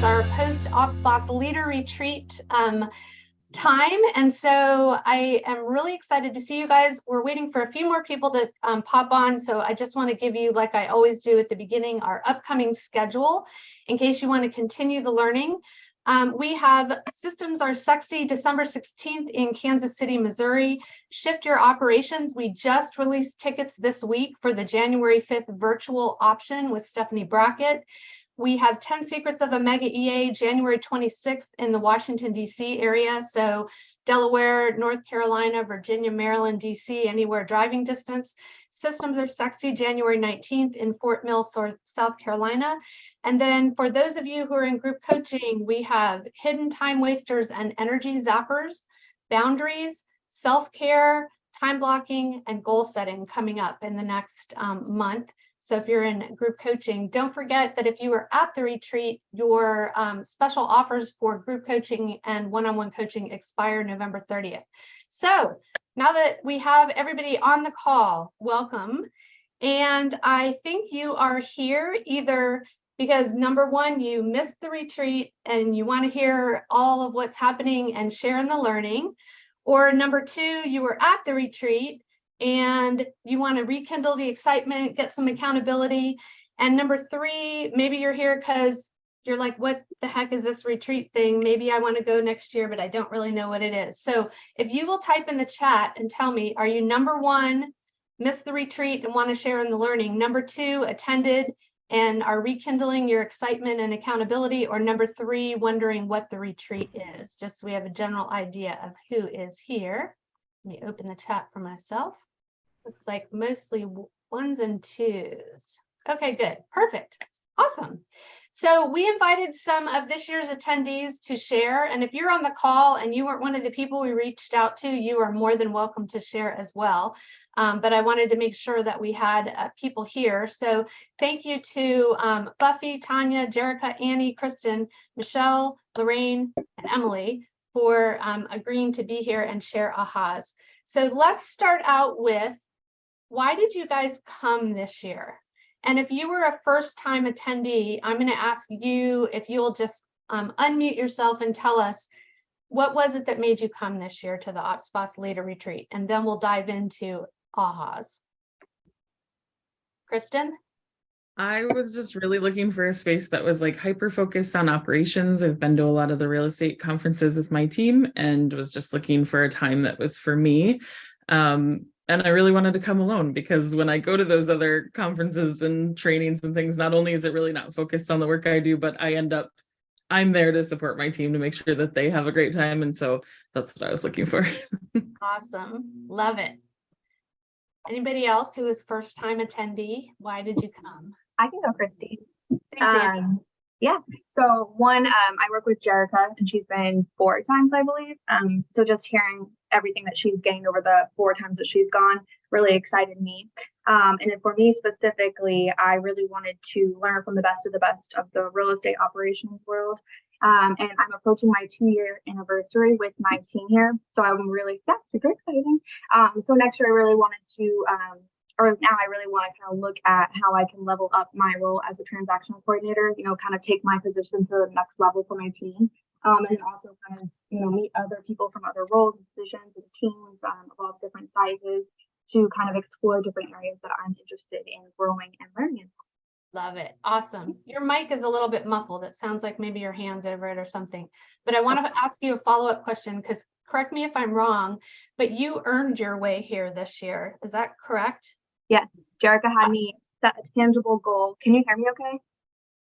our post-Ops Boss Leader Retreat time. And so I am really excited to see you guys. We're waiting for a few more people to pop on. So I just want to give you, like I always do at the beginning, our upcoming schedule in case you want to continue the learning. We have Systems Are Sexy, December 16th in Kansas City, Missouri. Shift Your Operations. We just released tickets this week for the January 5th virtual option with Stephanie Brackett. We have 10 Secrets of a Mega EA, January 26th in the Washington, D.C. area. So Delaware, North Carolina, Virginia, Maryland, D.C., anywhere driving distance. Systems Are Sexy, January 19th in Fort Mill, South Carolina. And then for those of you who are in group coaching, we have Hidden Time Wasters and Energy Zappers, Boundaries, Self-Care, Time Blocking, and Goal Setting coming up in the next month. So if you're in group coaching, don't forget that if you are at the retreat, your special offers for group coaching and one-on-one coaching expire November 30th. So now that we have everybody on the call, welcome. And I think you are here either because number one, you missed the retreat and you want to hear all of what's happening and share in the learning, or number two, you were at the retreat and you want to rekindle the excitement, get some accountability. And number three, maybe you're here because you're like, what the heck is this retreat thing? Maybe I want to go next year, but I don't really know what it is. So if you will type in the chat and tell me, are you number one, missed the retreat and want to share in the learning? Number two, attended and are rekindling your excitement and accountability? Or number three, wondering what the retreat is? Just so we have a general idea of who is here. Let me open the chat for myself. Looks like mostly ones and twos. Okay, good. Perfect. Awesome. So we invited some of this year's attendees to share. And if you're on the call and you weren't one of the people we reached out to, you are more than welcome to share as well. But I wanted to make sure that we had people here. So thank you to Buffy, Tanya, Jerica, Annie, Kristen, Michelle, Lorraine, and Emily for agreeing to be here and share ahas. So let's start out with, why did you guys come this year? And if you were a first-time attendee, I'm going to ask you if you'll just unmute yourself and tell us, what was it that made you come this year to the Ops Boss Leader Retreat? And then we'll dive into ahas. Kristen? I was just really looking for a space that was like hyper-focused on operations. I've been to a lot of the real estate conferences with my team and was just looking for a time that was for me. And I really wanted to come alone because when I go to those other conferences and trainings and things, not only is it really not focused on the work I do, but I'm there to support my team to make sure that they have a great time. And so that's what I was looking for. Awesome. Love it. Anybody else who is first time attendee? Why did you come? I can go, Christy. Thanks, Yeah. So one, I work with Jerica and she's been 4 times, I believe. So just hearing everything that she's gained over the 4 times that she's gone really excited me. And then for me specifically, I really wanted to learn from the best of the real estate operations world. And I'm approaching my 2-year anniversary with my team here. So I'm really, that's super exciting. So next year I really wanted to, now I really want to kind of look at how I can level up my role as a transactional coordinator, kind of take my position to the next level for my team. And then also kind of, meet other people from other roles and positions and teams of all different sizes to kind of explore different areas that I'm interested in growing and learning. Love it. Awesome. Your mic is a little bit muffled. It sounds like maybe your hand's over it or something. But I want to ask you a follow-up question because correct me if I'm wrong, but you earned your way here this year. Is that correct? Yes. Jerica had me set a tangible goal. Can you hear me okay?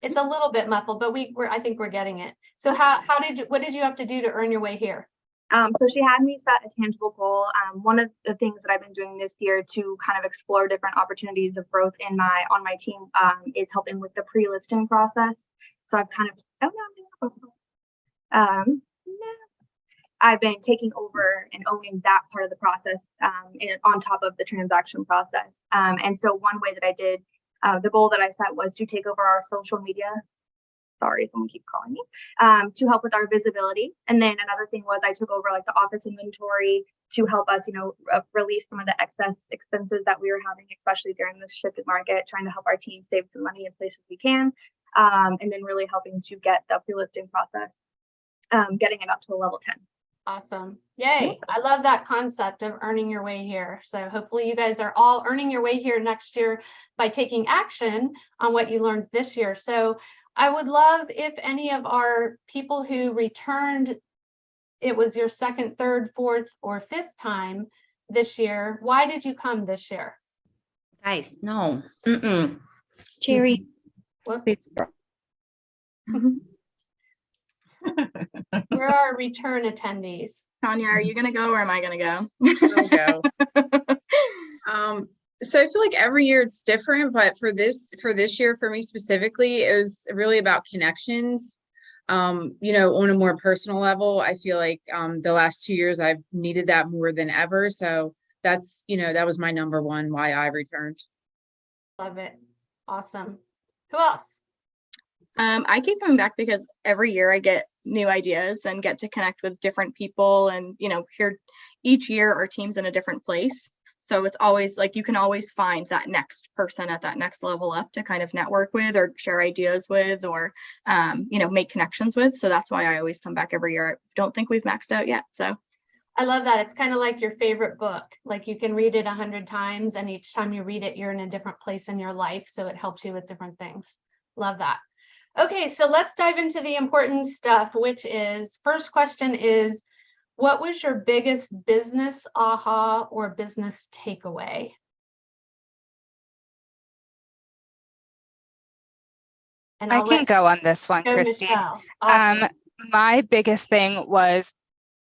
It's a little bit muffled, but I think we're getting it. So what did you have to do to earn your way here? So she had me set a tangible goal. One of the things that I've been doing this year to kind of explore different opportunities of growth on my team is helping with the pre-listing process. So I've kind of I've been taking over and owning that part of the process on top of the transaction process. And so one way that I did, the goal that I set was to take over our social media. Sorry, someone keeps calling me, to help with our visibility. And then another thing was I took over like the office inventory to help us, release some of the excess expenses that we were having, especially during this shifted market, trying to help our team save some money in places we can. and then really helping to get the pre-listing process, getting it up to a level 10. Awesome. Yay. I love that concept of earning your way here. So hopefully you guys are all earning your way here next year by taking action on what you learned this year. So I would love if any of our people who returned, it was your second, third, fourth, or fifth time this year. Why did you come this year? Guys, no. Cherry. Whoops. Where are return attendees? Tanya, are you gonna go or am I gonna go? I'll go. So I feel like every year it's different, but for this year, for me specifically, it was really about connections. You know, on a more personal level, I feel like the last 2 years I've needed that more than ever. So that's, you know, that was my number one why I returned. Love it. Awesome. Who else? I keep coming back because every year I get new ideas and get to connect with different people, and you know, here each year our team's in a different place. So it's always like you can always find that next person at that next level up to kind of network with or share ideas with or you know, make connections with. So that's why I always come back every year. I don't think we've maxed out yet. So I love that. It's kind of like your favorite book. Like you can read it 100 times and each time you read it, you're in a different place in your life. So it helps you with different things. Love that. Okay, so let's dive into the important stuff, which is, first question is, what was your biggest business aha or business takeaway? And I can go on this one, Christy. Michelle. Awesome. My biggest thing was,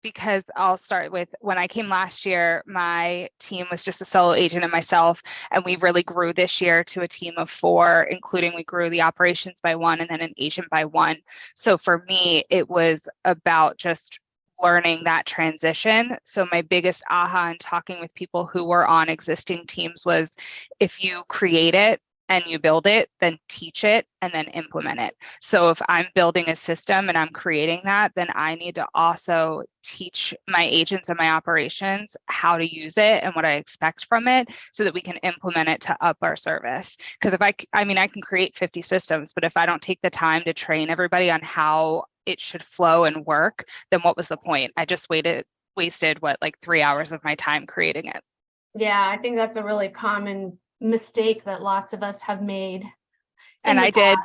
because I'll start with when I came last year, my team was just a solo agent and myself, and we really grew this year to a team of 4, including we grew the operations by 1 and then an agent by 1. So for me, it was about just learning that transition. So my biggest aha in talking with people who were on existing teams was, if you create it and you build it, then teach it and then implement it. So if I'm building a system and I'm creating that, then I need to also teach my agents and my operations how to use it and what I expect from it so that we can implement it to up our service. Because if I mean, I can create 50 systems, but if I don't take the time to train everybody on how it should flow and work, then what was the point? I just wasted what, like 3 hours of my time creating it. Yeah, I think that's a really common mistake that lots of us have made. And I did.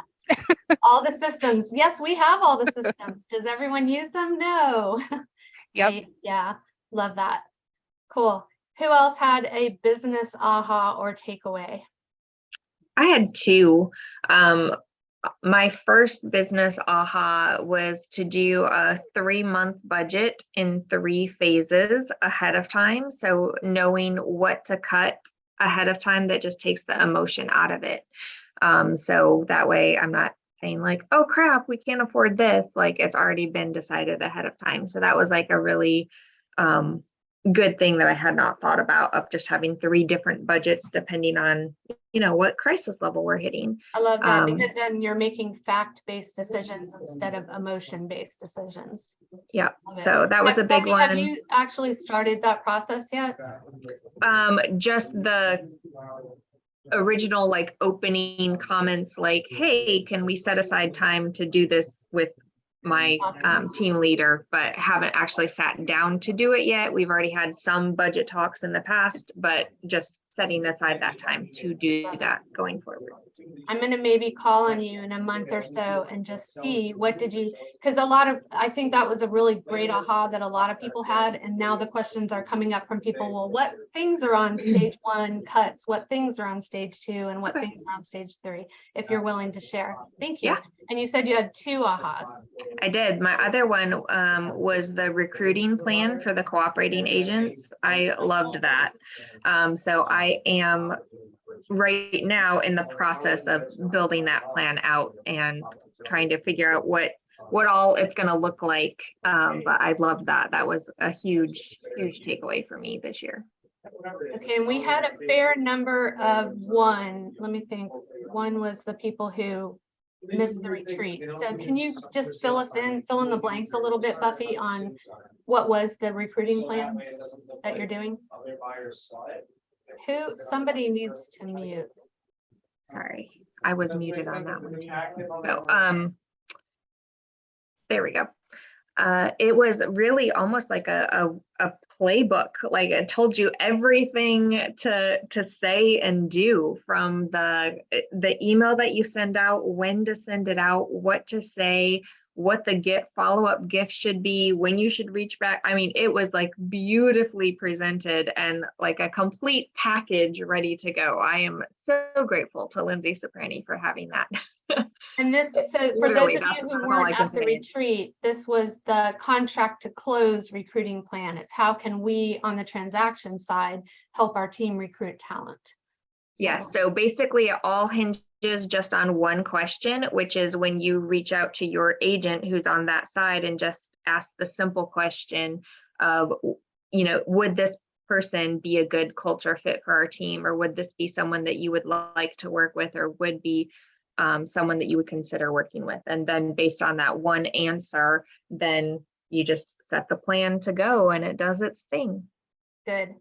All the systems. Yes, we have all the systems. Does everyone use them? No. Yep. Yeah, love that. Cool. Who else had a business aha or takeaway? I had 2. My first business aha was to do a 3-month budget in 3 phases ahead of time. So knowing what to cut ahead of time, that just takes the emotion out of it. So that way I'm not saying like, oh crap, we can't afford this. Like, it's already been decided ahead of time. So that was like a really good thing that I had not thought about, of just having 3 different budgets depending on, you know, what crisis level we're hitting. I love that, because then you're making fact-based decisions instead of emotion-based decisions. Yeah, so that was a big one. Have you actually started that process yet? Just the original like opening comments, like, hey, can we set aside time to do this with my team leader, but haven't actually sat down to do it yet. We've already had some budget talks in the past, but just setting aside that time to do that going forward. I'm going to maybe call on you in a month or so and just see what did you, because I think that was a really great aha that a lot of people had. And now the questions are coming up from people. Well, what things are on stage 1 cuts? What things are on stage 2? And what things are on stage 3? If you're willing to share. Thank you. Yeah. And you said you had 2 ahas. I did. My other one was the recruiting plan for the cooperating agents. I loved that. So I am right now in the process of building that plan out and trying to figure out what all it's going to look like. But I loved that. That was a huge takeaway for me this year. Okay, and we had a fair number of 1. Let me think. 1 was the people who missed the retreat. So can you just fill in the blanks a little bit, Buffy, on what was the recruiting plan that you're doing? Somebody needs to mute. Sorry. I was muted on that one too. So, there we go. It was really almost like a playbook. Like it told you everything to say and do, from the email that you send out, when to send it out, what to say, what the follow-up gift should be, when you should reach back. I mean, it was like beautifully presented and like a complete package ready to go. I am so grateful to Lindsay Soprani for having that. And this, so for those of you who weren't at the retreat, this was the contract to close recruiting plan. It's how can we on the transaction side help our team recruit talent? Yes, so basically it all hinges just on one question, which is when you reach out to your agent who's on that side and just ask the simple question of, you know, would this person be a good culture fit for our team, or would this be someone that you would like to work with, or would be someone that you would consider working with? And then based on that one answer, then you just set the plan to go and it does its thing. Good.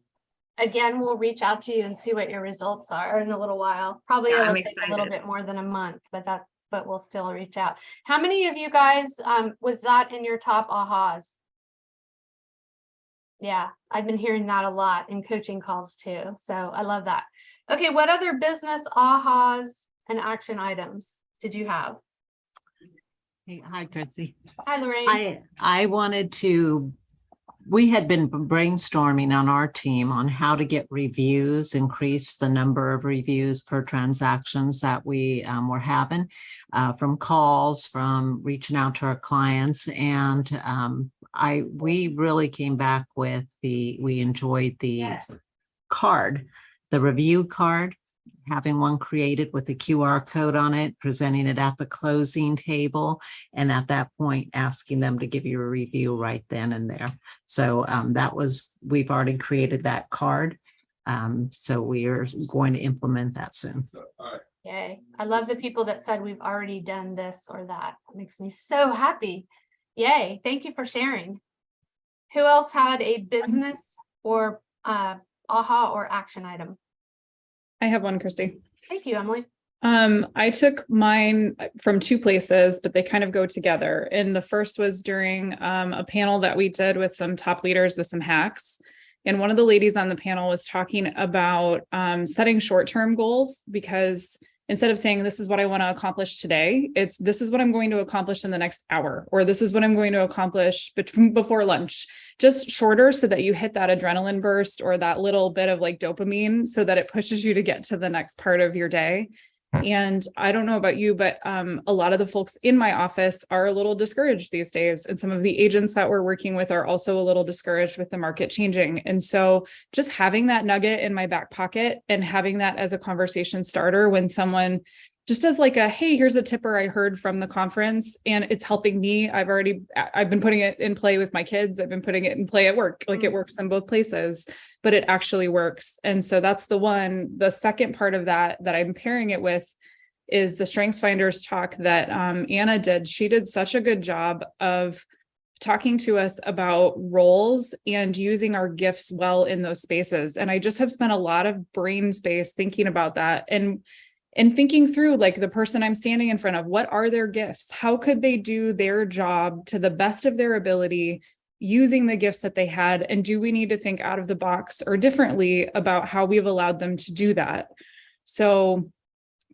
Again, we'll reach out to you and see what your results are in a little while. Probably Yeah, it'll take a little bit more than a month, but we'll still reach out. How many of you guys was that in your top ahas? Yeah, I've been hearing that a lot in coaching calls too. So I love that. Okay, what other business ahas and action items did you have? Hey, hi, Christy. Hi, Lorraine. I wanted to, we had been brainstorming on our team on how to get reviews, increase the number of reviews per transactions that we were having, from calls, from reaching out to our clients. And we really came back with we enjoyed the card, the review card, having one created with the QR code on it, presenting it at the closing table, and at that point, asking them to give you a review right then and there. So we've already created that card. So we are going to implement that soon. Yay. I love the people that said we've already done this or that. It makes me so happy. Yay. Thank you for sharing. Who else had a business or aha or action item? I have one, Christy. Thank you, Emily. I took mine from two places, but they kind of go together. And the first was during a panel that we did with some top leaders with some hacks. And one of the ladies on the panel was talking about setting short-term goals, because instead of saying, this is what I want to accomplish today, it's this is what I'm going to accomplish in the next hour, or this is what I'm going to accomplish before lunch. Just shorter so that you hit that adrenaline burst or that little bit of like dopamine so that it pushes you to get to the next part of your day. And I don't know about you, but a lot of the folks in my office are a little discouraged these days. And some of the agents that we're working with are also a little discouraged with the market changing. And so just having that nugget in my back pocket and having that as a conversation starter when someone just does like a, hey, here's a tipper I heard from the conference and it's helping me. I've been putting it in play with my kids. I've been putting it in play at work. Like it works in both places, but it actually works. And so that's the one. The second part of that I'm pairing it with is the Strengths Finders talk that Anna did. She did such a good job of talking to us about roles and using our gifts well in those spaces. And I just have spent a lot of brain space thinking about that and thinking through like the person I'm standing in front of, what are their gifts? How could they do their job to the best of their ability using the gifts that they had? And do we need to think out of the box or differently about how we've allowed them to do that? So,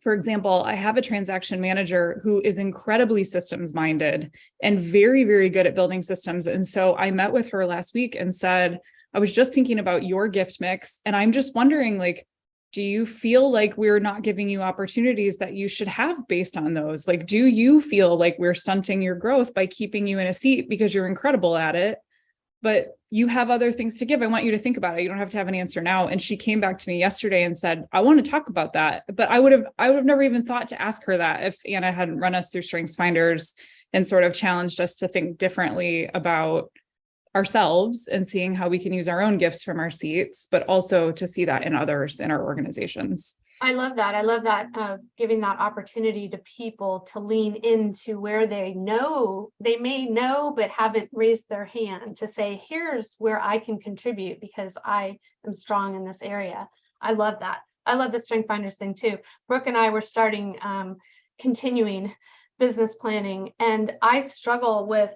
for example, I have a transaction manager who is incredibly systems minded and very, very good at building systems. And so I met with her last week and said, I was just thinking about your gift mix. And I'm just wondering, like, do you feel like we're not giving you opportunities that you should have based on those? Like, do you feel like we're stunting your growth by keeping you in a seat because you're incredible at it, but you have other things to give? I want you to think about it. You don't have to have an answer now. And she came back to me yesterday and said, I want to talk about that. But I would have never even thought to ask her that if Anna hadn't run us through Strengths Finders and sort of challenged us to think differently about ourselves and seeing how we can use our own gifts from our seats, but also to see that in others in our organizations. I love that. I love that, giving that opportunity to people to lean into where they may know, but haven't raised their hand to say, here's where I can contribute because I am strong in this area. I love that. I love the Strength Finders thing too. Brooke and I were starting continuing business planning, and I struggle with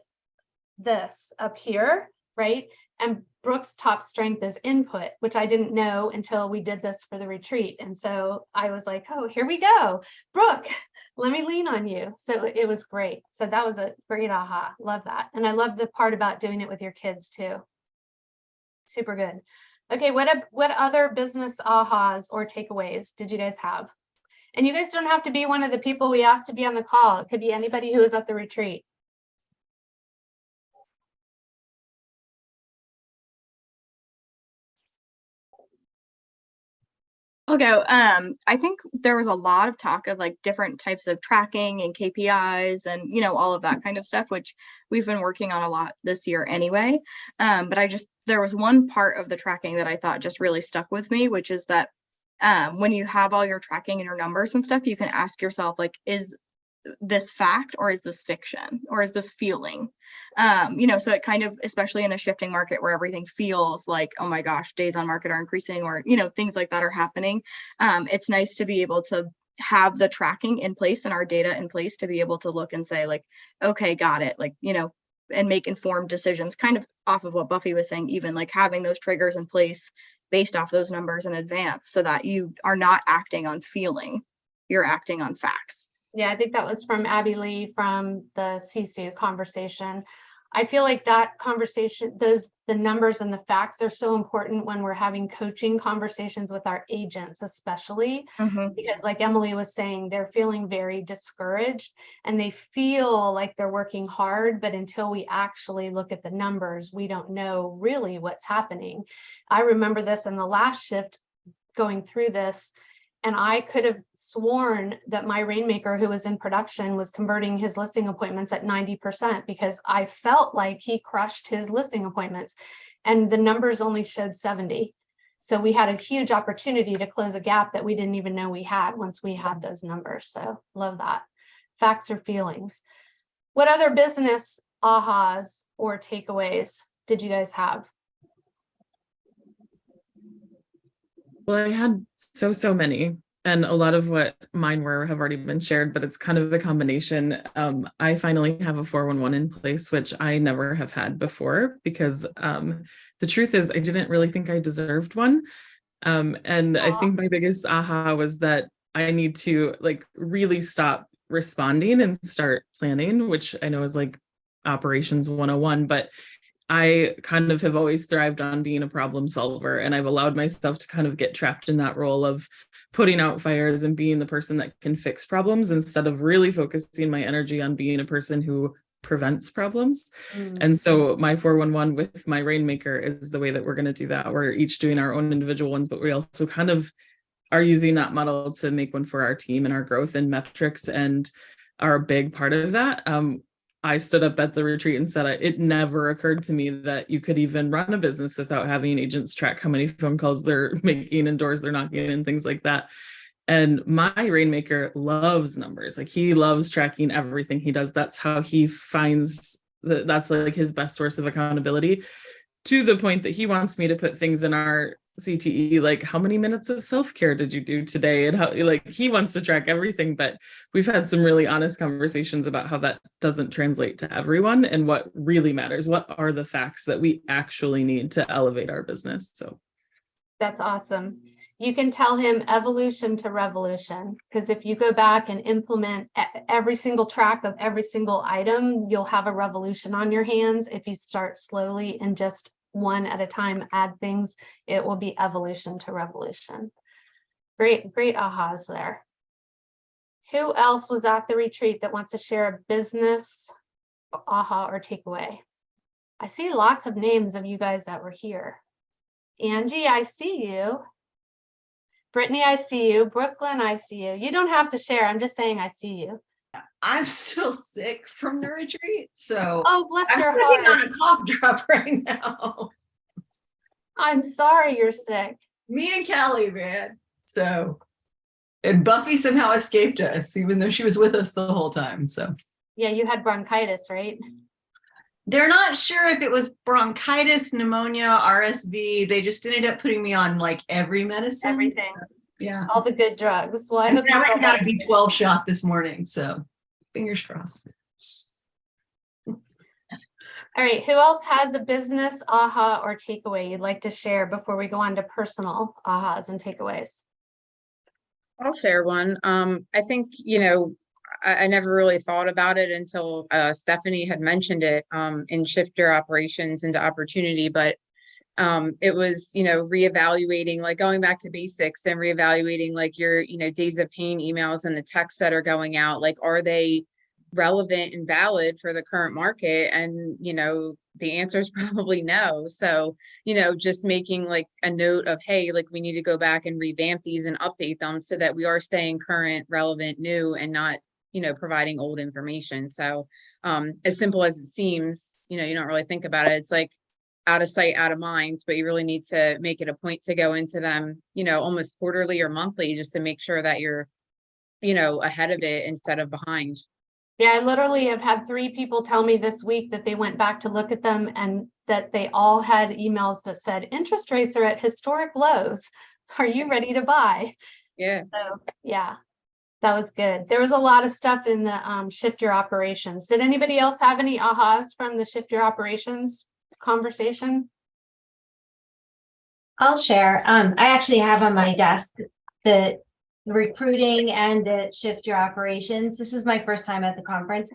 this up here, right? And Brooke's top strength is input, which I didn't know until we did this for the retreat. And so I was like, oh, here we go. Brooke, let me lean on you. So it was great. So that was a great aha. Love that. And I love the part about doing it with your kids too. Super good. Okay, what other business ahas or takeaways did you guys have? And you guys don't have to be one of the people we asked to be on the call. It could be anybody who was at the retreat. I'll go. I think there was a lot of talk of like different types of tracking and KPIs and, you know, all of that kind of stuff, which we've been working on a lot this year anyway. But there was one part of the tracking that I thought just really stuck with me, which is that when you have all your tracking and your numbers and stuff, you can ask yourself, like, is this fact or is this fiction or is this feeling? You know, so it kind of, especially in a shifting market where everything feels like, oh my gosh, days on market are increasing, or, you know, things like that are happening. It's nice to be able to have the tracking in place and our data in place to be able to look and say, like, okay, got it. Like, you know, and make informed decisions, kind of off of what Buffy was saying, even like having those triggers in place based off those numbers in advance so that you are not acting on feeling, you're acting on facts. Yeah, I think that was from Abby Lee from the CSU conversation. I feel like that conversation, the numbers and the facts are so important when we're having coaching conversations with our agents, especially because, like Emily was saying, they're feeling very discouraged and they feel like they're working hard, but until we actually look at the numbers, we don't know really what's happening. I remember this in the last shift going through this. And I could have sworn that my rainmaker who was in production was converting his listing appointments at 90% because I felt like he crushed his listing appointments and the numbers only showed 70. So we had a huge opportunity to close a gap that we didn't even know we had once we had those numbers. So love that. Facts or feelings. What other business ahas or takeaways did you guys have? Well, I had so many, and a lot of what mine were have already been shared, but it's kind of a combination. I finally have a 411 in place, which I never have had before because the truth is I didn't really think I deserved one. And I think my biggest aha was that I need to like really stop responding and start planning, which I know is like operations 101, but I kind of have always thrived on being a problem solver, and I've allowed myself to kind of get trapped in that role of putting out fires and being the person that can fix problems instead of really focusing my energy on being a person who prevents problems. And so my 411 with my rainmaker is the way that we're going to do that. We're each doing our own individual ones, but we also kind of are using that model to make one for our team and our growth and metrics and are a big part of that. I stood up at the retreat and said, it never occurred to me that you could even run a business without having agents track how many phone calls they're making and doors they're knocking and things like that. And my rainmaker loves numbers. Like he loves tracking everything he does. That's how he finds that's like his best source of accountability, to the point that he wants me to put things in our CTE, like how many minutes of self-care did you do today? And how, like, he wants to track everything, but we've had some really honest conversations about how that doesn't translate to everyone and what really matters. What are the facts that we actually need to elevate our business? So that's awesome. You can tell him evolution to revolution, because if you go back and implement every single track of every single item, you'll have a revolution on your hands. If you start slowly and just one at a time add things, it will be evolution to revolution. Great ahas there. Who else was at the retreat that wants to share a business aha or takeaway? I see lots of names of you guys that were here. Angie, I see you. Brittany, I see you. Brooklyn, I see you. You don't have to share. I'm just saying I see you. I'm still sick from the retreat, so oh, bless I'm your sitting heart. on a cough drop right now. I'm sorry you're sick. Me and Callie, man. So, and Buffy somehow escaped us, even though she was with us the whole time. So, yeah, you had bronchitis, right? They're not sure if it was bronchitis, pneumonia, RSV. They just ended up putting me on like every medicine. Everything. Yeah. All the good drugs. Well, I And hope I you already feel got a better. B12 shot this morning, so fingers crossed. All right, who else has a business aha or takeaway you'd like to share before we go on to personal ahas and takeaways? I'll share one. I think, you know, I never really thought about it until Stephanie had mentioned it in shift your operations into opportunity, but it was, you know, reevaluating, like going back to basics and reevaluating like your, you know, days of pain emails and the texts that are going out, like, are they relevant and valid for the current market? And, you know, the answer is probably no. So, you know, just making like a note of, hey, like we need to go back and revamp these and update them so that we are staying current, relevant, new, and not, you know, providing old information. So as simple as it seems, you know, you don't really think about it. It's like out of sight, out of mind, but you really need to make it a point to go into them, you know, almost quarterly or monthly, just to make sure that you're, you know, ahead of it instead of behind. Yeah, I literally have had 3 people tell me this week that they went back to look at them and that they all had emails that said interest rates are at historic lows. Are you ready to buy? Yeah. So yeah, that was good. There was a lot of stuff in the shift your operations. Did anybody else have any ahas from the shift your operations conversation? I'll share. I actually have on my desk the recruiting and the shift your operations. This is my first time at the conference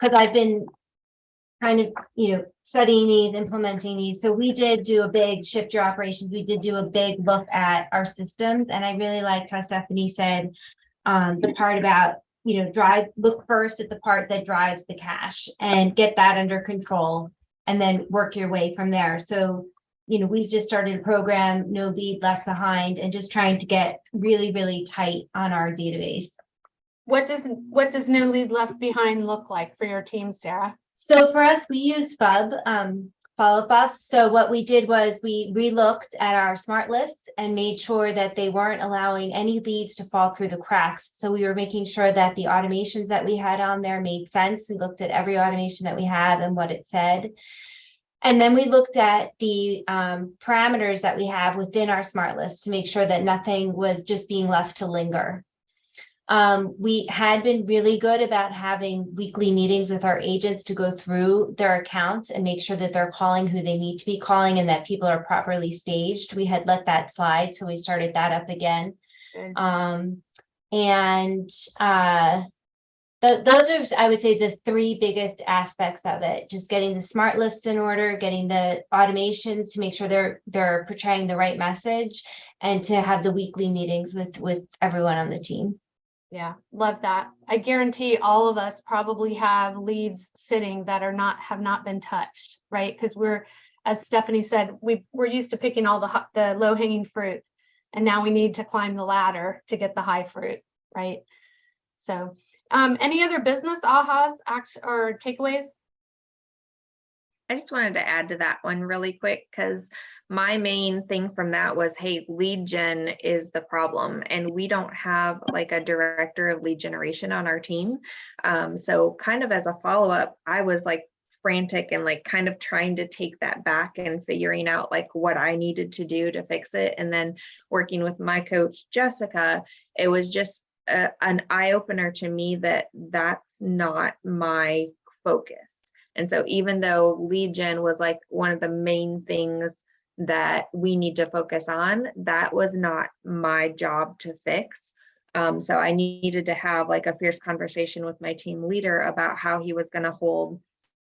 because I've been kind of, you know, studying these, implementing these. So we did do a big shift your operations. We did do a big look at our systems. And I really liked how Stephanie said the part about, you know, look first at the part that drives the cash and get that under control and then work your way from there. So, you know, we just started a program, no lead left behind, and just trying to get really, really tight on our database. What does no lead left behind look like for your team, Sarah? So for us, we use FUB, Follow Bus. So what we did was we relooked at our smart lists and made sure that they weren't allowing any leads to fall through the cracks. So we were making sure that the automations that we had on there made sense. We looked at every automation that we have and what it said. And then we looked at the parameters that we have within our smart list to make sure that nothing was just being left to linger. We had been really good about having weekly meetings with our agents to go through their accounts and make sure that they're calling who they need to be calling and that people are properly staged. We had let that slide, so we started that up again. Those are, I would say, the 3 biggest aspects of it. Just getting the smart lists in order, getting the automations to make sure they're portraying the right message, and to have the weekly meetings with everyone on the team. Yeah, love that. I guarantee all of us probably have leads sitting that have not been touched, right? Because we're, as Stephanie said, we're used to picking all the low hanging fruit, and now we need to climb the ladder to get the high fruit, right? So, any other business ahas or takeaways? I just wanted to add to that one really quick, because my main thing from that was, hey, lead gen is the problem, and we don't have like a director of lead generation on our team. So kind of as a follow-up, I was like frantic and like kind of trying to take that back and figuring out like what I needed to do to fix it. And then working with my coach, Jessica, it was just an eye-opener to me that that's not my focus. And so even though lead gen was like one of the main things that we need to focus on, that was not my job to fix. So I needed to have like a fierce conversation with my team leader about how he was going to hold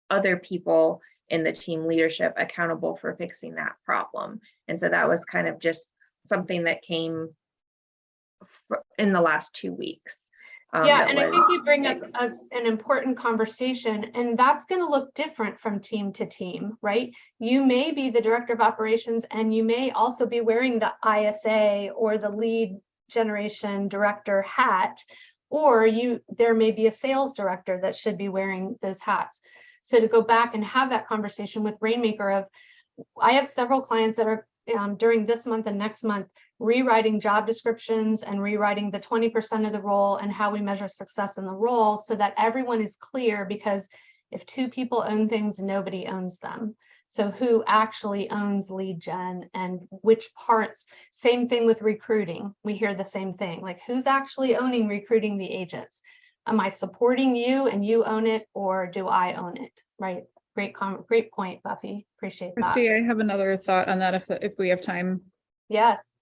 other people in the team leadership accountable for fixing that problem. And so that was kind of just something that came in the last 2 weeks. Yeah, and I think you bring up an important conversation, and that's going to look different from team to team, right? You may be the director of operations, and you may also be wearing the ISA or the lead generation director hat, or there may be a sales director that should be wearing those hats. So to go back and have that conversation with Rainmaker I have several clients that are during this month and next month rewriting job descriptions and rewriting the 20% of the role and how we measure success in the role so that everyone is clear, because if 2 people own things, nobody owns them. So who actually owns lead gen and which parts? Same thing with recruiting. We hear the same thing, like who's actually owning recruiting the agents? Am I supporting you and you own it, or do I own it? Right. Great point, Buffy. Appreciate that. Christy, I have another thought on that if we have time. Yes.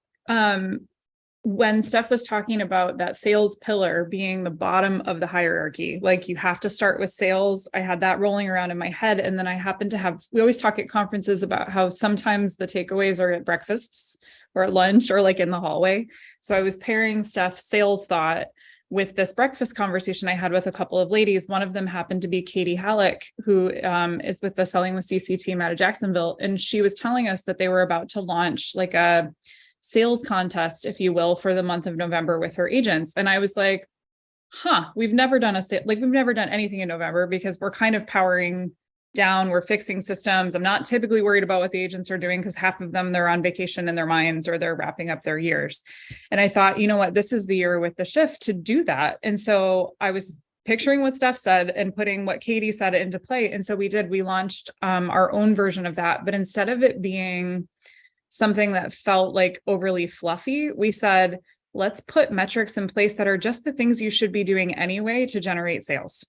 When Steph was talking about that sales pillar being the bottom of the hierarchy, like you have to start with sales, I had that rolling around in my head. And then I happen to have, we always talk at conferences about how sometimes the takeaways are at breakfasts or at lunch or like in the hallway. So I was pairing Steph's sales thought with this breakfast conversation I had with a couple of ladies. One of them happened to be Katie Halleck, who is with the Selling with CC team out of Jacksonville. And she was telling us that they were about to launch like a sales contest, if you will, for the month of November with her agents. And I was like, we've never done we've never done anything in November because we're kind of powering down, we're fixing systems. I'm not typically worried about what the agents are doing because half of them, they're on vacation in their minds or they're wrapping up their years. And I thought, you know what, this is the year with the shift to do that. And so I was picturing what Steph said and putting what Katie said into play. And so we launched our own version of that. But instead of it being something that felt like overly fluffy, we said, let's put metrics in place that are just the things you should be doing anyway to generate sales.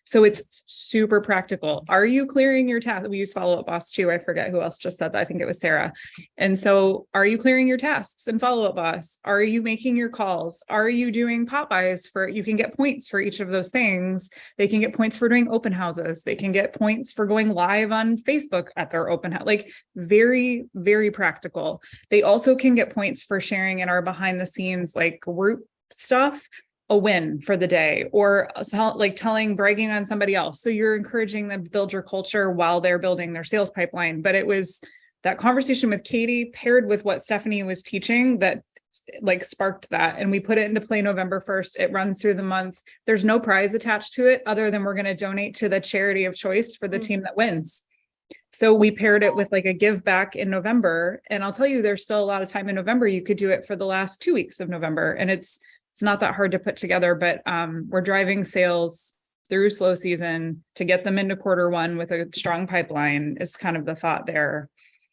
So it's super practical. Are you clearing your tasks? We use Follow Up Boss too. I forget who else just said that. I think it was Sarah. And so are you clearing your tasks in Follow Up Boss? Are you making your calls? Are you doing pop-bys you can get points for each of those things. They can get points for doing open houses. They can get points for going live on Facebook at their open house, like very, very practical. They also can get points for sharing in our behind the scenes, like group stuff, a win for the day, or like bragging on somebody else. So you're encouraging them to build your culture while they're building their sales pipeline. But it was that conversation with Katie paired with what Stephanie was teaching that like sparked that. And we put it into play November 1st. It runs through the month. There's no prize attached to it other than we're going to donate to the charity of choice for the team that wins. So we paired it with like a give back in November. And I'll tell you, there's still a lot of time in November. You could do it for the last 2 weeks of November. And it's not that hard to put together, but we're driving sales through slow season to get them into quarter 1 with a strong pipeline is kind of the thought there.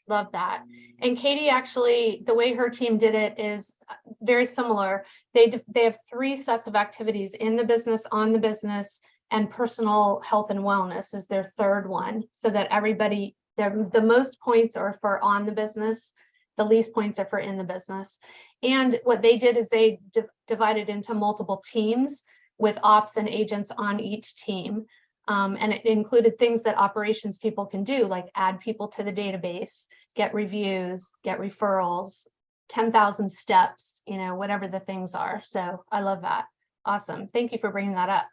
Love that. And Katie, actually, the way her team did it is very similar. They have 3 sets of activities: in the business, on the business, and personal health and wellness is their 3rd one, so that everybody, the most points are for on the business, the least points are for in the business. And what they did is they divided into multiple teams with ops and agents on each team. And it included things that operations people can do, like add people to the database, get reviews, get referrals, 10,000 steps, whatever the things are. So I love that. Awesome. Thank you for bringing that up.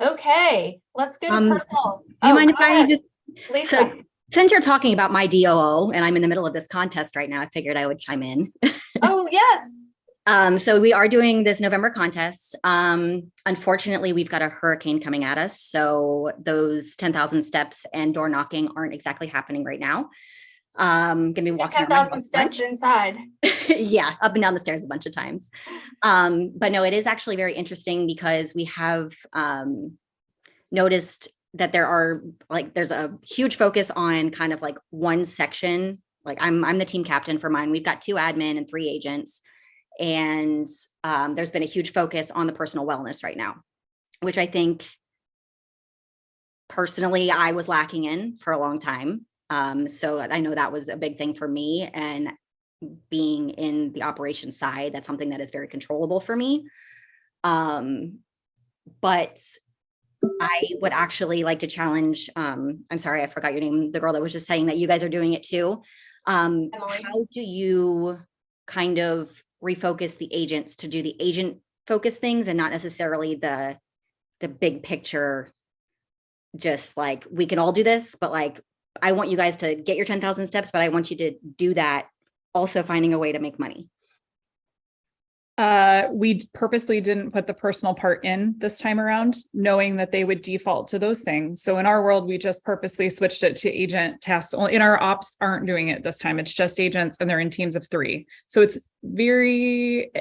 Okay, let's go to personal. Do you mind if I just, Lisa. So since you're talking about my DOO and I'm in the middle of this contest right now, I figured I would chime in. Oh, yes. So we are doing this November contest. Unfortunately, we've got a hurricane coming at us. So those 10,000 steps and door knocking aren't exactly happening right now. Gonna be walking 10,000 steps inside. Yeah, up and down the stairs a bunch of times. But no, it is actually very interesting because we have noticed that there's a huge focus on kind of like one section. Like I'm the team captain for mine. We've got 2 admin and 3 agents. And there's been a huge focus on the personal wellness right now, which I think personally I was lacking in for a long time. So I know that was a big thing for me, and being in the operations side, that's something that is very controllable for me. But I would actually like to challenge, I'm sorry, I forgot your name, the girl that was just saying that you guys are doing it too. How do you kind of refocus the agents to do the agent focus things and not necessarily the big picture, just like we can all do this, but like I want you guys to get your 10,000 steps, but I want you to do that also finding a way to make money. We purposely didn't put the personal part in this time around, knowing that they would default to those things. So in our world, we just purposely switched it to agent tasks. In our ops aren't doing it this time. It's just agents and they're in teams of 3. So it's very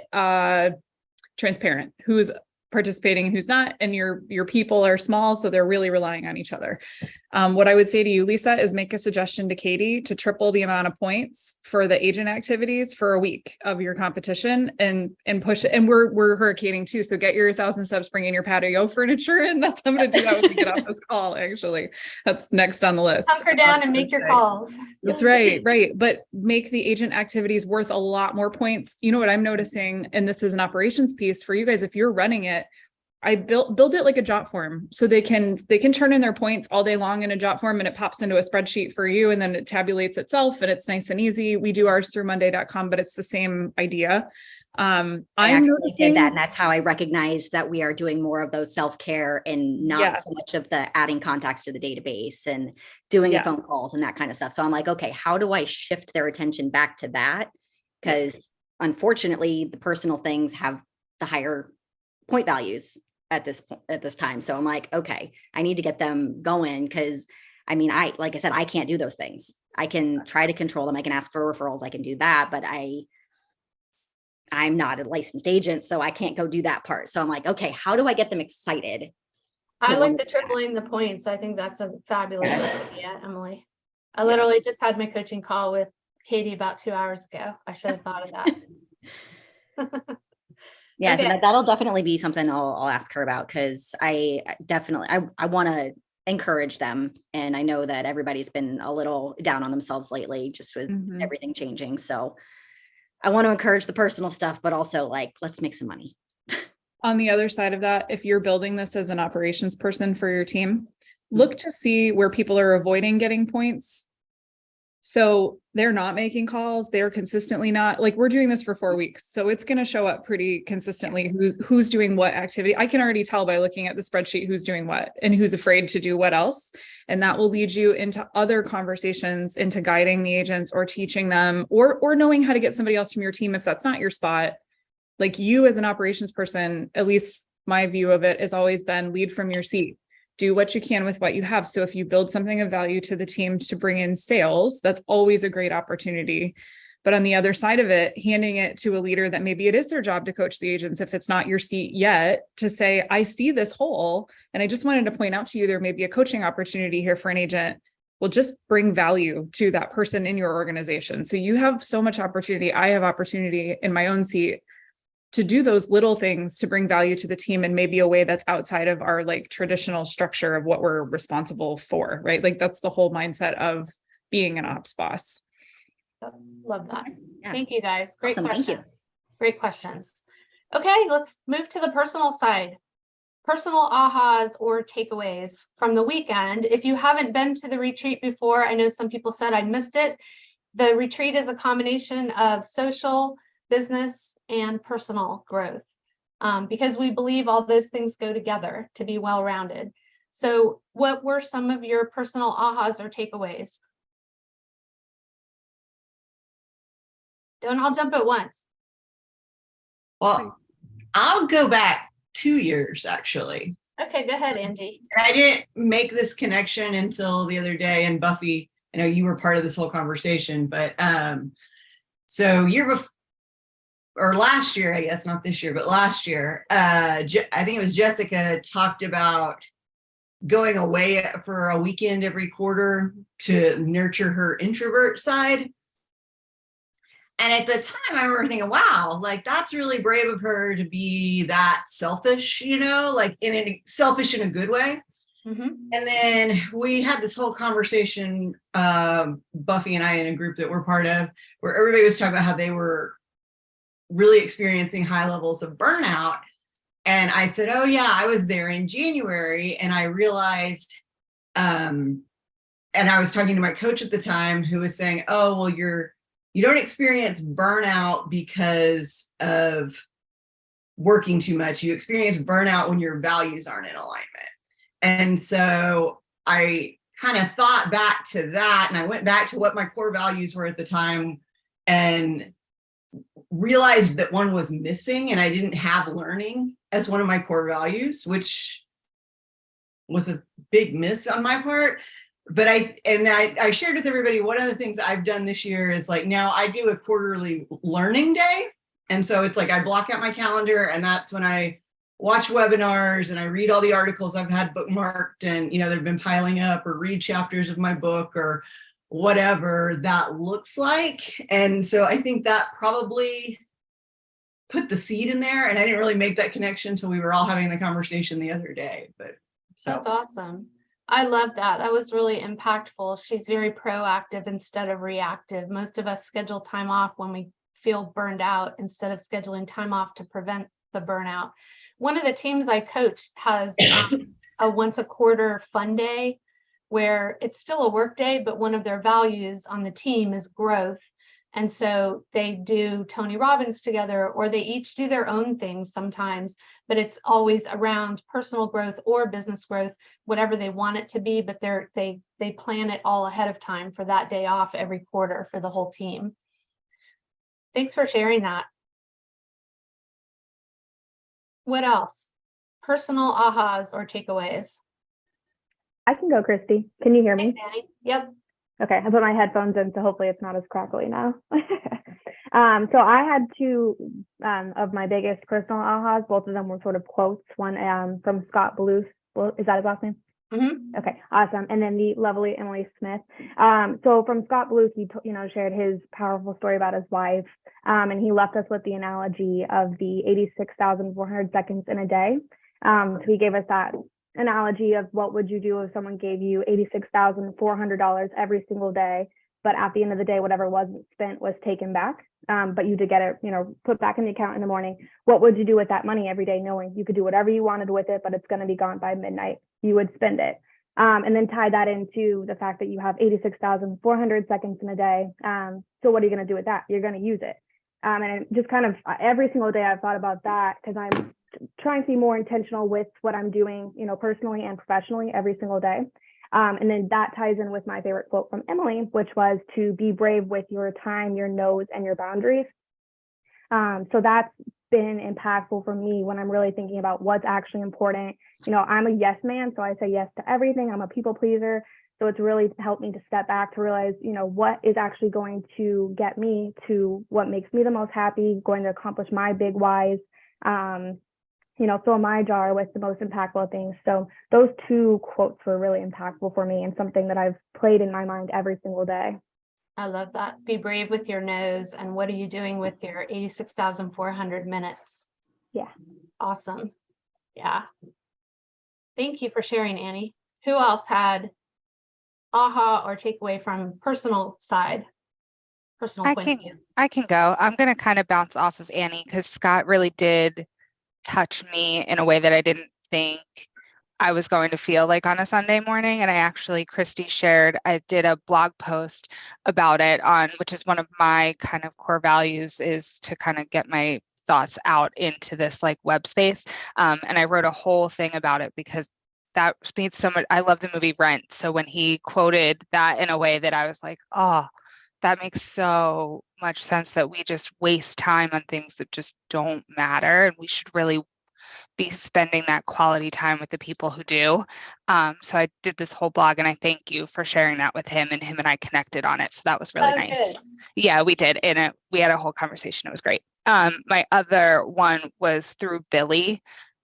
transparent who's participating and who's not, and your people are small, so they're really relying on each other. What I would say to you, Lisa, is make a suggestion to Katie to triple the amount of points for the agent activities for a week of your competition, and push it. And we're hurricaning too, so get your 1,000 steps, bring in your patio furniture, and that's I'm going to do that when we get off this call. Actually, that's next on the list. Hunker down and make your calls. That's right. But make the agent activities worth a lot more points. You know what I'm noticing, and this is an operations piece for you guys, if you're running it, I build it like a jot form, so they can turn in their points all day long in a jot form, and it pops into a spreadsheet for you, and then it tabulates itself, and it's nice and easy. We do ours through monday.com, but it's the same idea. I'm noticing that, and that's how I recognize that we are doing more of those self-care and not so much of the adding contacts to the database and doing the phone calls and that kind of stuff. So I'm like, okay, how do I shift their attention back to that? Because unfortunately, the personal things have the higher point values at this time. So I'm like, okay, I need to get them going, because I mean, like I said, I can't do those things. I can try to control them. I can ask for referrals. I can do that, but I'm not a licensed agent, so I can't go do that part. So I'm like, okay, how do I get them excited? I like the tripling the points. I think that's a fabulous idea, Emily. I literally just had my coaching call with Katie about 2 hours ago. I should have thought of that. Yeah, Okay. so that'll definitely be something I'll ask her about, because I want to encourage them. And I know that everybody's been a little down on themselves lately, just with everything changing. So I want to encourage the personal stuff, but also like, let's make some money. On the other side of that, if you're building this as an operations person for your team, look to see where people are avoiding getting points. So they're not making calls. They're consistently not, like, we're doing this for 4 weeks. So it's going to show up pretty consistently who's doing what activity. I can already tell by looking at the spreadsheet who's doing what and who's afraid to do what else. And that will lead you into other conversations, into guiding the agents or teaching them, or knowing how to get somebody else from your team if that's not your spot. Like, you as an operations person, at least my view of it has always been lead from your seat. Do what you can with what you have. So if you build something of value to the team to bring in sales, that's always a great opportunity. But on the other side of it, handing it to a leader that maybe it is their job to coach the agents, if it's not your seat yet, to say, I see this hole, and I just wanted to point out to you, there may be a coaching opportunity here for an agent. Well, just bring value to that person in your organization. So you have so much opportunity. I have opportunity in my own seat to do those little things to bring value to the team in maybe a way that's outside of our like traditional structure of what we're responsible for, right? Like, that's the whole mindset of being an ops boss. Love that. Yeah. Thank you guys. Great Awesome. Thank you. questions. Great questions. Okay, let's move to the personal side. Personal ahas or takeaways from the weekend. If you haven't been to the retreat before, I know some people said I missed it. The retreat is a combination of social, business, and personal growth, because we believe all those things go together to be well-rounded. So what were some of your personal ahas or takeaways? Don't all jump at once. Well, I'll go back 2 years actually. Okay, go ahead, Angie. And I didn't make this connection until the other day. And Buffy, I know you were part of this whole conversation, but so year before, or last year, I guess, not this year, but last year, I think it was Jessica talked about going away for a weekend every quarter to nurture her introvert side. And at the time, I remember thinking, wow, like, that's really brave of her to be that selfish, you know, like selfish in a good way. And then we had this whole conversation, Buffy and I, in a group that we're part of, where everybody was talking about how they were really experiencing high levels of burnout. And I said, oh yeah, I was there in January. And I realized, and I was talking to my coach at the time, who was saying, oh, well, you don't experience burnout because of working too much. You experience burnout when your values aren't in alignment. And so I kind of thought back to that, and I went back to what my core values were at the time, and realized that one was missing, and I didn't have learning as one of my core values, which was a big miss on my part. But I shared with everybody, one of the things I've done this year is, like, now I do a quarterly learning day. And so it's like I block out my calendar, and that's when I watch webinars and I read all the articles I've had bookmarked and, they've been piling up, or read chapters of my book or whatever that looks like. And so I think that probably put the seed in there, and I didn't really make that connection until we were all having the conversation the other day. But so That's awesome. I love that. That was really impactful. She's very proactive instead of reactive. Most of us schedule time off when we feel burned out instead of scheduling time off to prevent the burnout. One of the teams I coach has a once a quarter fun day where it's still a work day, but one of their values on the team is growth. And so they do Tony Robbins together, or they each do their own things sometimes, but it's always around personal growth or business growth, whatever they want it to be, but they plan it all ahead of time for that day off every quarter for the whole team. Thanks for sharing that. What else? Personal ahas or takeaways? I can go, Christy. Can you hear me? Thanks, Annie. Yep. Okay, I put my headphones in, so hopefully it's not as crackly now. So I had two of my biggest personal ahas. Both of them were sort of quotes. One from Scott Bluth. Is that his last name? Mm-hmm. Okay, awesome. And then the lovely Emily Smith. So from Scott Bluth, he shared his powerful story about his wife, and he left us with the analogy of the 86,400 seconds in a day. So he gave us that analogy of what would you do if someone gave you $86,400 every single day, but at the end of the day, whatever wasn't spent was taken back, but you did get it, put back in the account in the morning. What would you do with that money every day, knowing you could do whatever you wanted with it, but it's going to be gone by midnight? You would spend it. And then tie that into the fact that you have 86,400 seconds in a day. So what are you going to do with that? You're going to use it. And just kind of every single day I've thought about that, because I'm trying to be more intentional with what I'm doing, personally and professionally every single day. And then that ties in with my favorite quote from Emily, which was to be brave with your time, your no's, and your boundaries. So that's been impactful for me when I'm really thinking about what's actually important. I'm a yes man, so I say yes to everything. I'm a people pleaser. So it's really helped me to step back to realize, what is actually going to get me to what makes me the most happy, going to accomplish my big whys, fill my jar with the most impactful things. So those two quotes were really impactful for me and something that I've played in my mind every single day. I love that. Be brave with your no's. And what are you doing with your 86,400 minutes? Yeah. Awesome. Yeah. Thank you for sharing, Annie. Who else had aha or takeaway from personal side? Personal point of view. I can go. I'm going to kind of bounce off of Annie because Scott really did touch me in a way that I didn't think I was going to feel like on a Sunday morning. And Christy shared, I did a blog post about it which is one of my kind of core values, is to kind of get my thoughts out into this like web space. And I wrote a whole thing about it because that means so much. I love the movie Rent. So when he quoted that in a way that I was like, oh, that makes so much sense, that we just waste time on things that just don't matter. And we should really be spending that quality time with the people who do. So I did this whole blog, and I thank you for sharing that with him, and him and I connected on it. So that was really nice. Good. Yeah, we did. And we had a whole conversation. It was great. My other one was through Billy,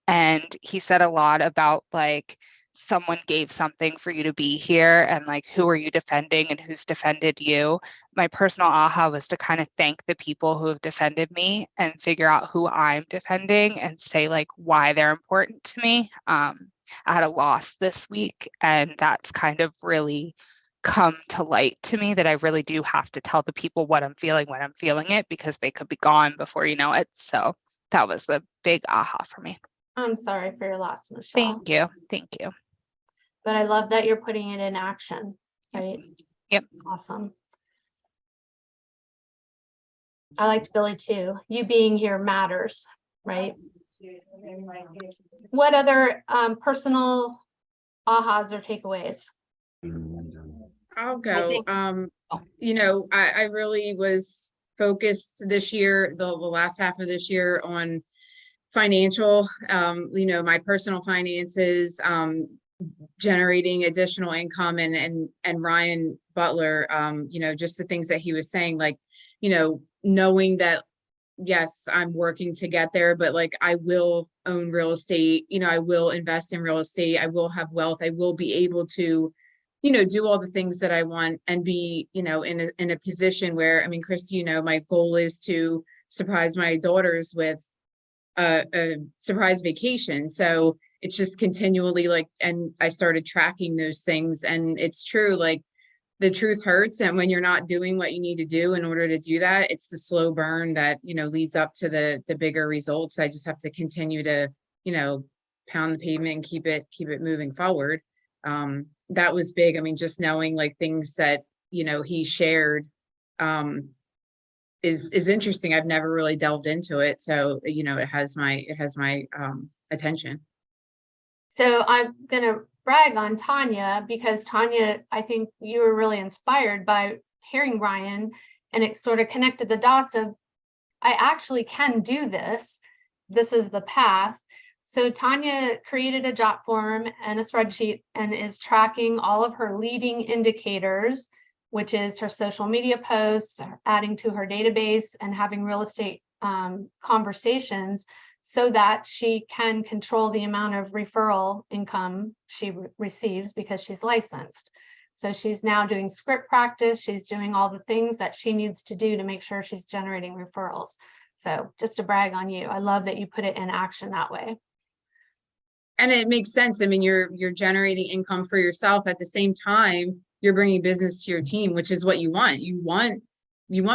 and he said a lot about like, someone gave something for you to be here, and like, who are you defending and who's defended you? My personal aha was to kind of thank the people who have defended me and figure out who I'm defending and say like why they're important to me. I had a loss this week, and that's kind of really come to light to me, that I really do have to tell the people what I'm feeling when I'm feeling it, because they could be gone before you know it. So that was the big aha for me. I'm sorry for your loss, Michelle. Thank you. Thank you. But I love that you're putting it in action, right? Yep. Awesome. I liked Billy too. You being here matters, right? What other personal ahas or takeaways? I'll go. I really was focused this year, the last half of this year, on financial, my personal finances, generating additional income, and Ryan Butler, just the things that he was saying, like, knowing that, yes, I'm working to get there, but like, I will own real estate. You know, I will invest in real estate. I will have wealth. I will be able to, you know, do all the things that I want and be, you know, in a position where, I mean, Christy, you know, my goal is to surprise my daughters with a surprise vacation. So it's just continually like, and I started tracking those things, and it's true, like the truth hurts. And when you're not doing what you need to do in order to do that, it's the slow burn that, you know, leads up to the bigger results. I just have to continue to, you know, pound the pavement and keep it moving forward. That was big. I mean, just knowing like things that, you know, he shared, is interesting. I've never really delved into it. So, you know, it has my attention. So I'm going to brag on Tanya, because Tanya, I think you were really inspired by hearing Ryan, and it sort of connected the dots of, I actually can do this. This is the path. So Tanya created a jot form and a spreadsheet and is tracking all of her leading indicators, which is her social media posts, adding to her database, and having real estate conversations, so that she can control the amount of referral income she receives because she's licensed. So she's now doing script practice. She's doing all the things that she needs to do to make sure she's generating referrals. So just to brag on you, I love that you put it in action that way. And it makes sense. I mean, you're generating income for yourself at the same time you're bringing business to your team, which is what you want. You want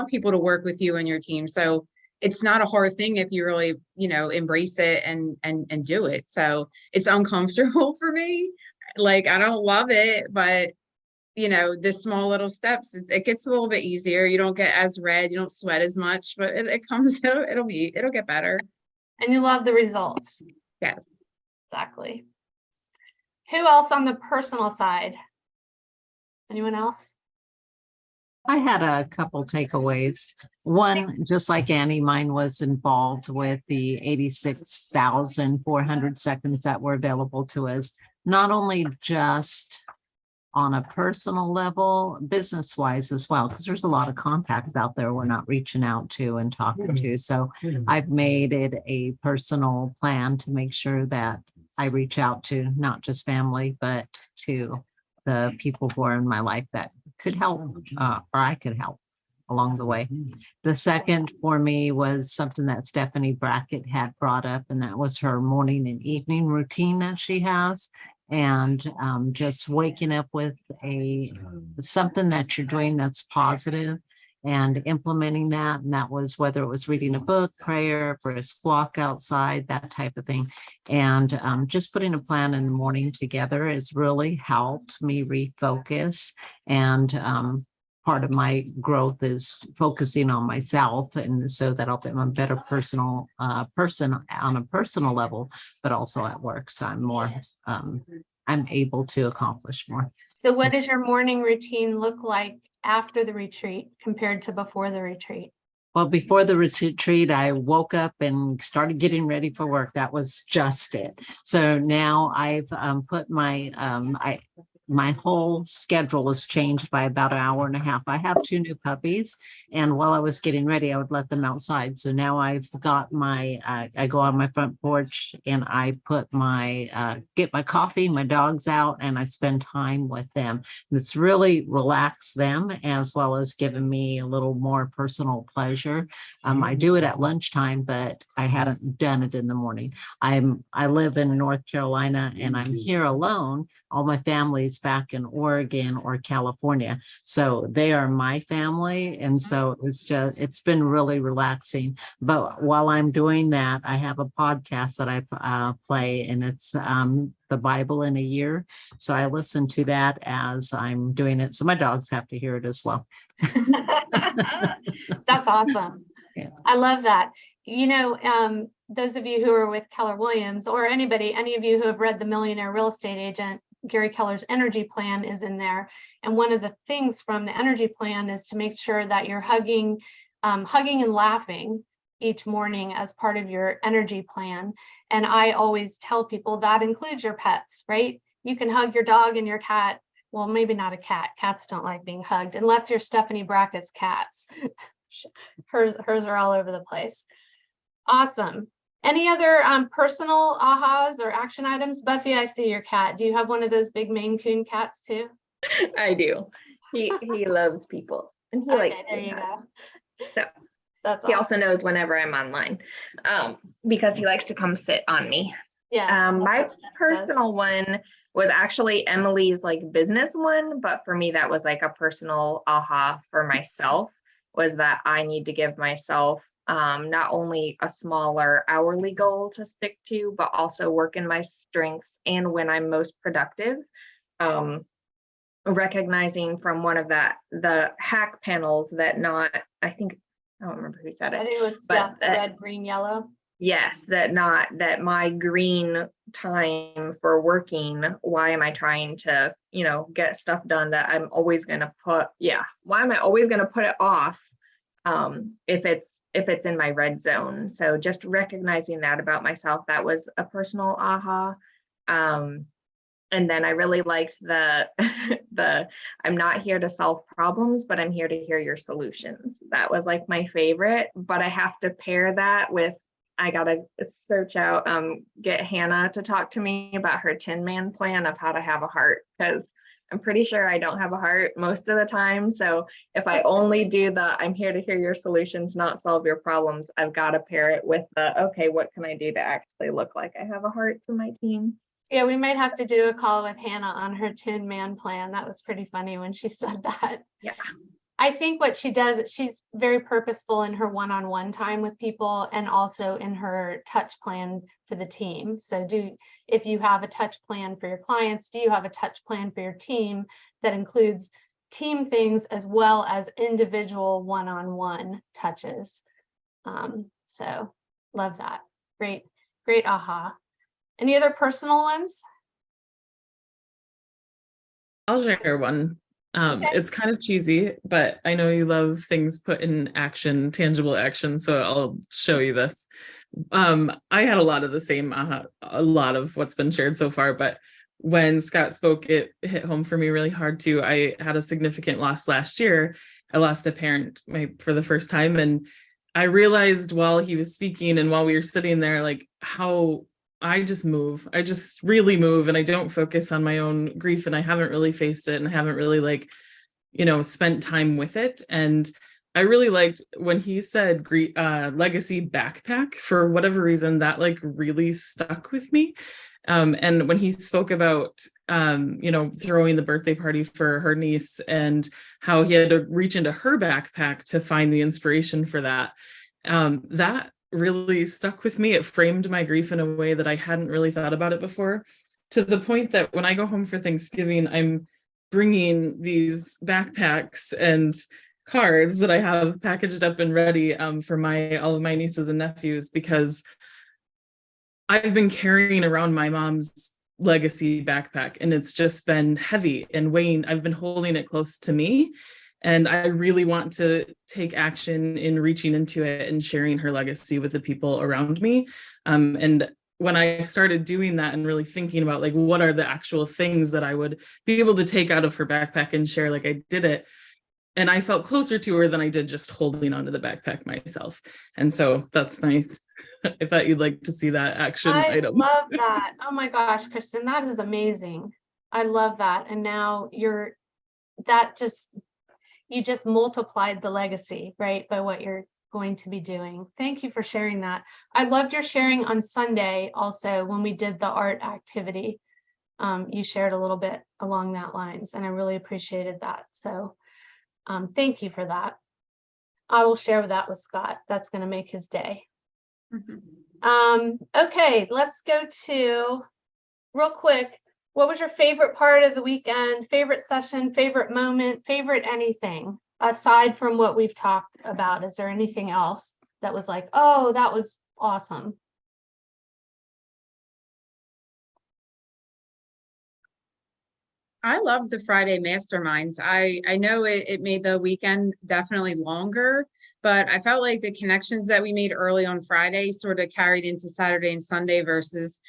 people to work with you and your team. So it's not a hard thing if you really, you know, embrace it and do it. So it's uncomfortable for me. Like, I don't love it, but you know, the small little steps, it gets a little bit easier. You don't get as red, you don't sweat as much, but it comes, it'll get better. And you love the results. Yes. Exactly. Who else on the personal side? Anyone else? I had a couple takeaways. One, just like Annie, mine was involved with the 86,400 seconds that were available to us, not only just on a personal level, business wise as well, because there's a lot of contacts out there we're not reaching out to and talking to. So I've made it a personal plan to make sure that I reach out to not just family, but to the people who are in my life that could help, or I could help along the way. The second for me was something that Stephanie Brackett had brought up, and that was her morning and evening routine that she has. And just waking up with something that you're doing that's positive and implementing that. And that was whether it was reading a book, prayer, brisk walk outside, that type of thing. And just putting a plan in the morning together has really helped me refocus. And part of my growth is focusing on myself, and so that I'll be a better person on a personal level, but also at work. So I'm more, I'm able to accomplish more. So what does your morning routine look like after the retreat compared to before the retreat? Well, before the retreat, I woke up and started getting ready for work. That was just it. So now I've put my whole schedule is changed by about an hour and a half. I have 2 new puppies, and while I was getting ready, I would let them outside. So now I've got I go on my front porch and I put get my coffee, my dogs out, and I spend time with them. And it's really relaxed them as well as giving me a little more personal pleasure. I do it at lunchtime, but I hadn't done it in the morning. I live in North Carolina and I'm here alone. All my family's back in Oregon or California. So they are my family. And so it's been really relaxing. But while I'm doing that, I have a podcast that I play, and it's the Bible in a Year. So I listen to that as I'm doing it. So my dogs have to hear it as well. That's awesome. Yeah. I love that. You know, those of you who are with Keller Williams, or any of you who have read The Millionaire Real Estate Agent, Gary Keller's energy plan is in there. And one of the things from the energy plan is to make sure that you're hugging and laughing each morning as part of your energy plan. And I always tell people that includes your pets, right? You can hug your dog and your cat. Well, maybe not a cat. Cats don't like being hugged unless you're Stephanie Brackett's cats. Hers are all over the place. Awesome. Any other personal ahas or action items? Buffy, I see your cat. Do you have one of those big Maine Coon cats too? I do. He loves people, and he likes There being you hugged. go. So That's he awesome. also knows whenever I'm online, because he likes to come sit on me. Yeah. My personal one was actually Emily's like business one, but for me that was like a personal aha for myself, was that I need to give myself not only a smaller hourly goal to stick to, but also work in my strengths and when I'm most productive. Recognizing from one of the hack panels that I don't remember who said I it. think it was but that, red, green, yellow. yes, that my green time for working, why am I trying to, get stuff done that I'm always going to why am I always going to put it off if it's in my red zone? So just recognizing that about myself, that was a personal aha. And then I really liked the I'm not here to solve problems, but I'm here to hear your solutions. That was like my favorite, but I have to pair that with, I gotta search out, get Hannah to talk to me about her Tin Man plan of how to have a heart, because I'm pretty sure I don't have a heart most of the time. So if I only do the I'm here to hear your solutions, not solve your problems, I've got to pair it with the, okay, what can I do to actually look like I have a heart to my team? Yeah, we might have to do a call with Hannah on her Tin Man plan. That was pretty funny when she said that. Yeah. I think what she does, she's very purposeful in her one-on-one time with people and also in her touch plan for the team. So if you have a touch plan for your clients, do you have a touch plan for your team that includes team things as well as individual one-on-one touches? So love that. Great aha. Any other personal ones? I'll share one. Okay. It's kind of cheesy, but I know you love things put in action, tangible action, so I'll show you this. I had a lot of the same a lot of what's been shared so far, but when Scott spoke, it hit home for me really hard too. I had a significant loss last year. I lost a parent for the first time, and I realized while he was speaking and while we were sitting there, like how I just really move, and I don't focus on my own grief, and I haven't really faced it, and I haven't really spent time with it. And I really liked when he said legacy backpack. For whatever reason, that really stuck with me. And when he spoke about throwing the birthday party for her niece and how he had to reach into her backpack to find the inspiration for that, that really stuck with me. It framed my grief in a way that I hadn't really thought about it before, to the point that when I go home for Thanksgiving, I'm bringing these backpacks and cards that I have packaged up and ready for all of my nieces and nephews, because I've been carrying around my mom's legacy backpack, and it's just been heavy and weighing. I've been holding it close to me, and I really want to take action in reaching into it and sharing her legacy with the people around me. And when I started doing that and really thinking about what are the actual things that I would be able to take out of her backpack and share, I did it. And I felt closer to her than I did just holding onto the backpack myself. And so that's I thought you'd like to see that action item. I love that. Oh my gosh, Kristen, that is amazing. I love that. And now you just multiplied the legacy, right, by what you're going to be doing. Thank you for sharing that. I loved your sharing on Sunday also when we did the art activity. You shared a little bit along that lines, and I really appreciated that. So thank you for that. I will share that with Scott. That's going to make his day. Okay, let's go to real quick. What was your favorite part of the weekend? Favorite session, favorite moment, favorite anything aside from what we've talked about? Is there anything else that was oh, that was awesome? I loved the Friday masterminds. I know it made the weekend definitely longer, but I felt like the connections that we made early on Friday sort of carried into Saturday and Sunday versus,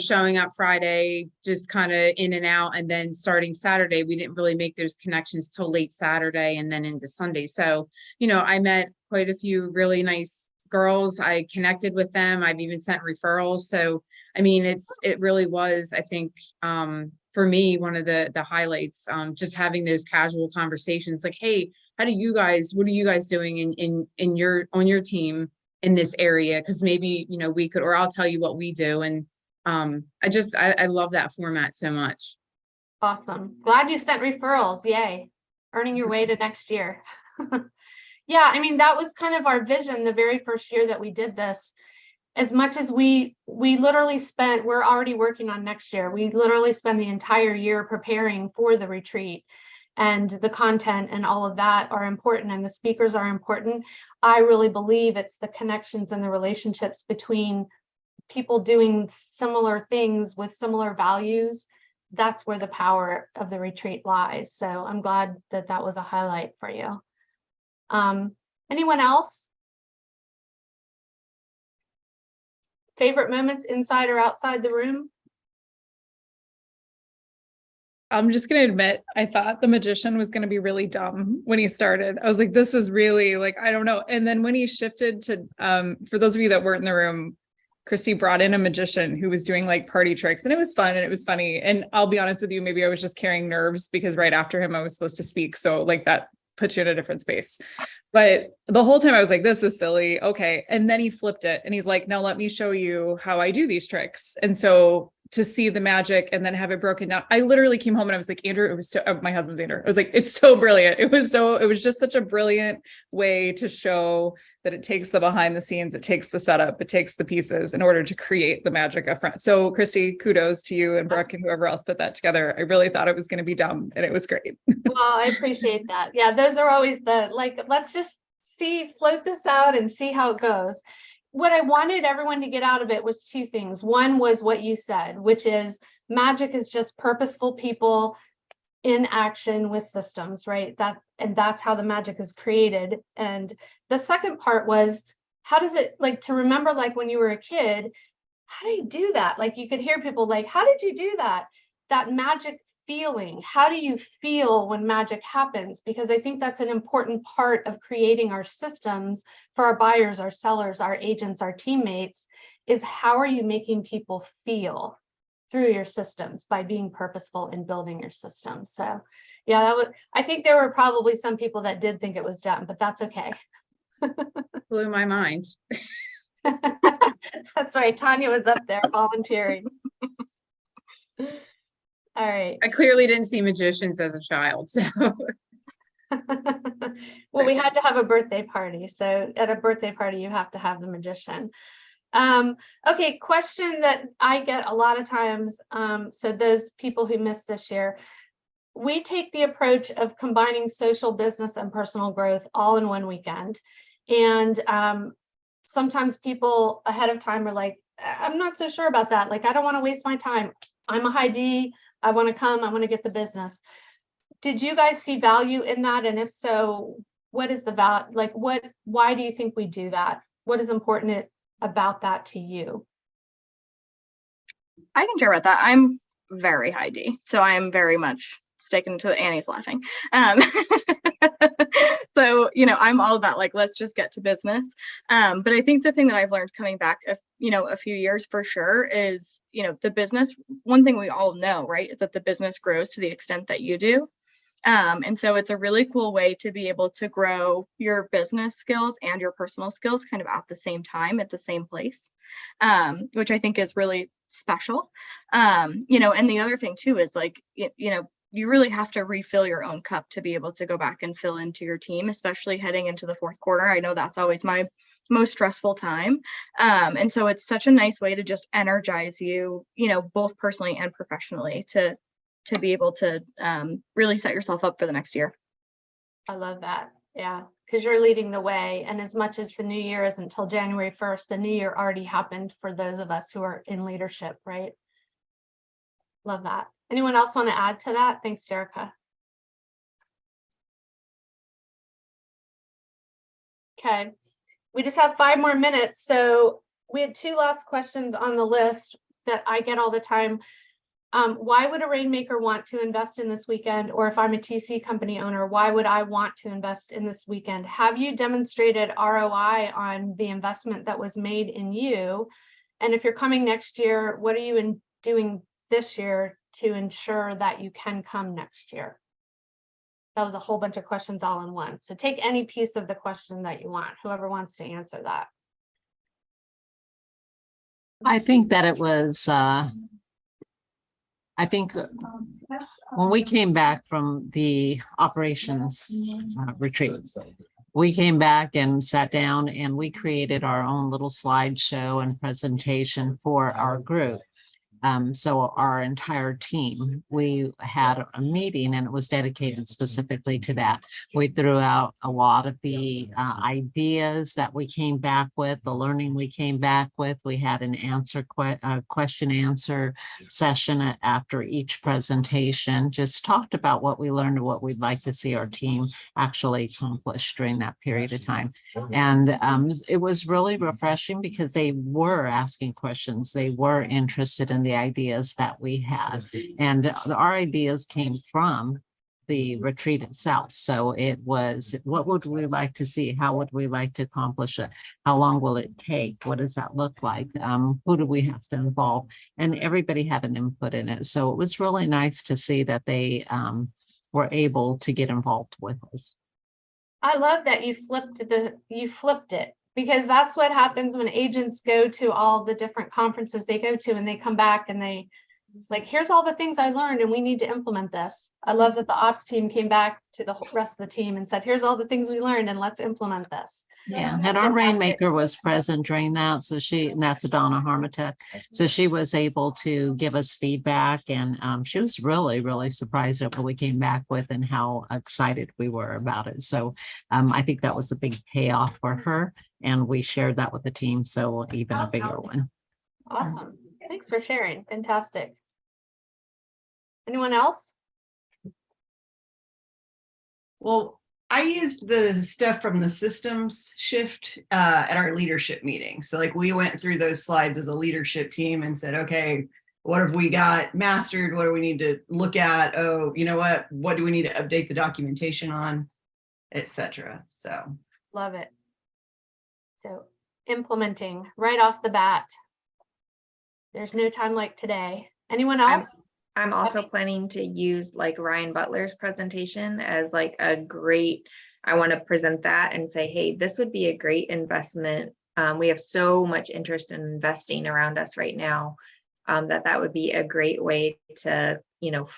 showing up Friday, just kind of in and out. And then starting Saturday, we didn't really make those connections till late Saturday and then into Sunday. So, I met quite a few really nice girls. I connected with them. I've even sent referrals. So, I mean, it really was, I think, for me, one of the highlights, just having those casual conversations like, hey, what are you guys doing on your team in this area? Cause maybe, we could, or I'll tell you what we do. And, I love that format so much. Awesome. Glad you sent referrals. Yay. Earning your way to next year. Yeah, I mean, that was kind of our vision the very first year that we did this. As much as we literally spent, we're already working on next year. We literally spend the entire year preparing for the retreat, and the content and all of that are important, and the speakers are important. I really believe it's the connections and the relationships between people doing similar things with similar values. That's where the power of the retreat lies. So I'm glad that that was a highlight for you. Anyone else? Favorite moments inside or outside the room? I'm just going to admit, I thought the magician was going to be really dumb when he started. I was like, this is really like, I don't know. And then when he shifted to, for those of you that weren't in the room, Christy brought in a magician who was doing like party tricks, and it was fun and it was funny. And I'll be honest with you, maybe I was just carrying nerves because right after him, I was supposed to speak. So like that put you in a different space. But the whole time I was like, this is silly. Okay. And then he flipped it and he's like, now let me show you how I do these tricks. And so to see the magic and then have it broken down, I literally came home and I was like, Andrew, it was so, my husband's Andrew. I was like, it's so brilliant. It was just such a brilliant way to show that it takes the behind the scenes, it takes the setup, it takes the pieces in order to create the magic up front. So Christy, kudos to you and Brooke and whoever else put that together. I really thought it was going to be dumb and it was great. Well, I appreciate that. Yeah, those are always the, like, let's just float this out and see how it goes. What I wanted everyone to get out of it was two things. One was what you said, which is magic is just purposeful people in action with systems, right? That's how the magic is created. And the second part was, how does it, like, to remember, like when you were a kid, how do you do that? Like you could hear people like, how did you do that? That magic feeling. How do you feel when magic happens? Because I think that's an important part of creating our systems for our buyers, our sellers, our agents, our teammates, is how are you making people feel through your systems by being purposeful in building your system. So yeah, I think there were probably some people that did think it was dumb, but that's okay. Blew my mind. That's right. Tanya was up there volunteering. All right. I clearly didn't see magicians as a child, so. Well, we had to have a birthday party. So at a birthday party, you have to have the magician. Okay, question that I get a lot of times. So those people who missed this year, we take the approach of combining social, business, and personal growth all in one weekend. And sometimes people ahead of time are like, I'm not so sure about that. Like, I don't want to waste my time. I'm a high D. I want to come. I want to get the business. Did you guys see value in that? And if so, what is the value? Like, why do you think we do that? What is important about that to you? I can share about that. I'm very high D, so I'm very much sticking to Annie's laughing. So, I'm all about like, let's just get to business. But I think the thing that I've learned coming back, a few years for sure is, the business, one thing we all know, right, is that the business grows to the extent that you do. And so it's a really cool way to be able to grow your business skills and your personal skills kind of at the same time, at the same place, which I think is really special. And the other thing too is like, you really have to refill your own cup to be able to go back and fill into your team, especially heading into the fourth quarter. I know that's always my most stressful time. And so it's such a nice way to just energize you, both personally and professionally to be able to really set yourself up for the next year. I love that. Yeah, because you're leading the way. And as much as the new year is until January 1st, the new year already happened for those of us who are in leadership, right? Love that. Anyone else want to add to that? Thanks, Jerica. Okay, we just have 5 more minutes. So we had 2 last questions on the list that I get all the time. why would a rainmaker want to invest in this weekend? Or if I'm a TC company owner, why would I want to invest in this weekend? Have you demonstrated ROI on the investment that was made in you? And if you're coming next year, what are you doing this year to ensure that you can come next year? That was a whole bunch of questions all in one. So take any piece of the question that you want, whoever wants to answer that. I think that it was, I think when we came back from the operations retreat, we came back and sat down and we created our own little slideshow and presentation for our group. So our entire team, we had a meeting and it was dedicated specifically to that. We threw out a lot of the ideas that we came back with, the learning we came back with. We had an question answer session after each presentation, just talked about what we learned and what we'd like to see our team actually accomplish during that period of time. And it was really refreshing because they were asking questions. They were interested in the ideas that we had, and our ideas came from the retreat itself. So it was, what would we like to see? How would we like to accomplish it? How long will it take? What does that look like? Who do we have to involve? And everybody had an input in it. So it was really nice to see that they were able to get involved with us. I love that you flipped it, because that's what happens when agents go to all the different conferences they go to and they come back and they like, here's all the things I learned and we need to implement this. I love that the ops team came back to the rest of the team and said, here's all the things we learned and let's implement this. Yeah, and our rainmaker was present during that. So and that's Donna Harmatek. So she was able to give us feedback, and she was really, really surprised at what we came back with and how excited we were about it. So I think that was a big payoff for her, and we shared that with the team. So even a bigger one. Awesome. Thanks for sharing. Fantastic. Anyone else? Well, I used the stuff from the systems shift at our leadership meeting. So like we went through those slides as a leadership team and said, okay, what have we got mastered? What do we need to look at? Oh, you know what do we need to update the documentation on, etc. So love it. So implementing right off the bat. There's no time like today. Anyone else? I'm also planning to use like Ryan Butler's presentation as like a great, I want to present that and say, hey, this would be a great investment. We have so much interest in investing around us right now, that would be a great way to,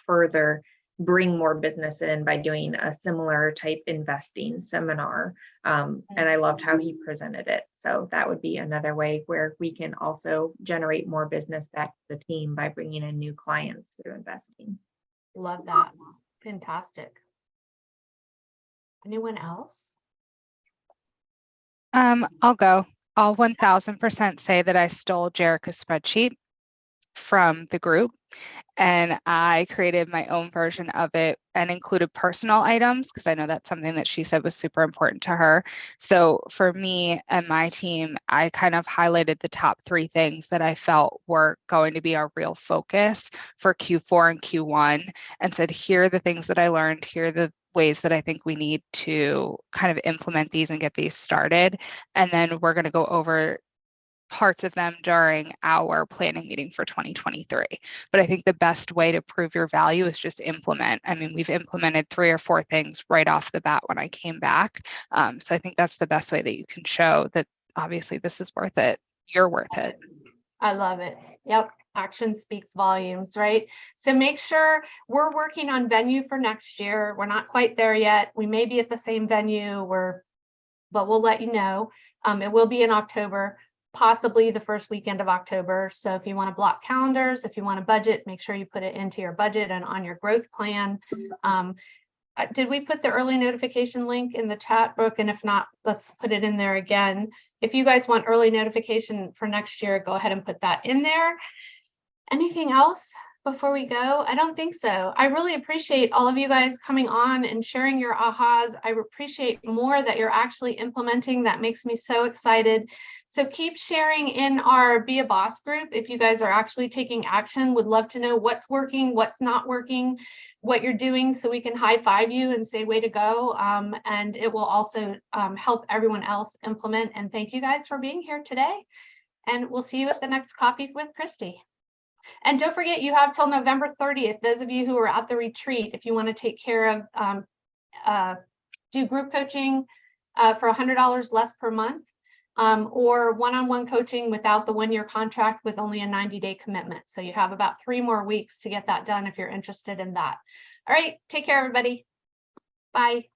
further bring more business in by doing a similar type investing seminar. And I loved how he presented it. So that would be another way where we can also generate more business back to the team by bringing in new clients through investing. Love that. Fantastic. Anyone else? I'll go. I'll 1000% say that I stole Jerica's spreadsheet from the group, and I created my own version of it and included personal items because I know that's something that she said was super important to her. So for me and my team, I kind of highlighted the top 3 things that I felt were going to be our real focus for Q4 and Q1, and said, here are the things that I learned, here are the ways that I think we need to kind of implement these and get these started. And then we're going to go over parts of them during our planning meeting for 2023. But I think the best way to prove your value is just implement. I mean, we've implemented 3 or 4 things right off the bat when I came back. So I think that's the best way that you can show that obviously this is worth it. You're worth it. I love it. Yep. Action speaks volumes, right? So make sure we're working on venue for next year. We're not quite there yet. We may be at the same venue, but we'll let you know. It will be in October, possibly the first weekend of October. So if you want to block calendars, if you want to budget, make sure you put it into your budget and on your growth plan. Did we put the early notification link in the chat, Brooke? And if not, let's put it in there again. If you guys want early notification for next year, go ahead and put that in there. Anything else? before we go? I don't think so. I really appreciate all of you guys coming on and sharing your ahas. I appreciate more that you're actually implementing. That makes me so excited. So keep sharing in our Be a Boss group if you guys are actually taking action. Would love to know what's working, what's not working, what you're doing, so we can high five you and say way to go. And it will also help everyone else implement. And thank you guys for being here today. And we'll see you at the next Coffee with Christy. And don't forget, you have till November 30th, those of you who are at the retreat, if you want to take care of, do group coaching for $100 less per month, or one-on-one coaching without the 1-year contract with only a 90-day commitment. So you have about 3 more weeks to get that done if you're interested in that. All right, take care, everybody. Bye.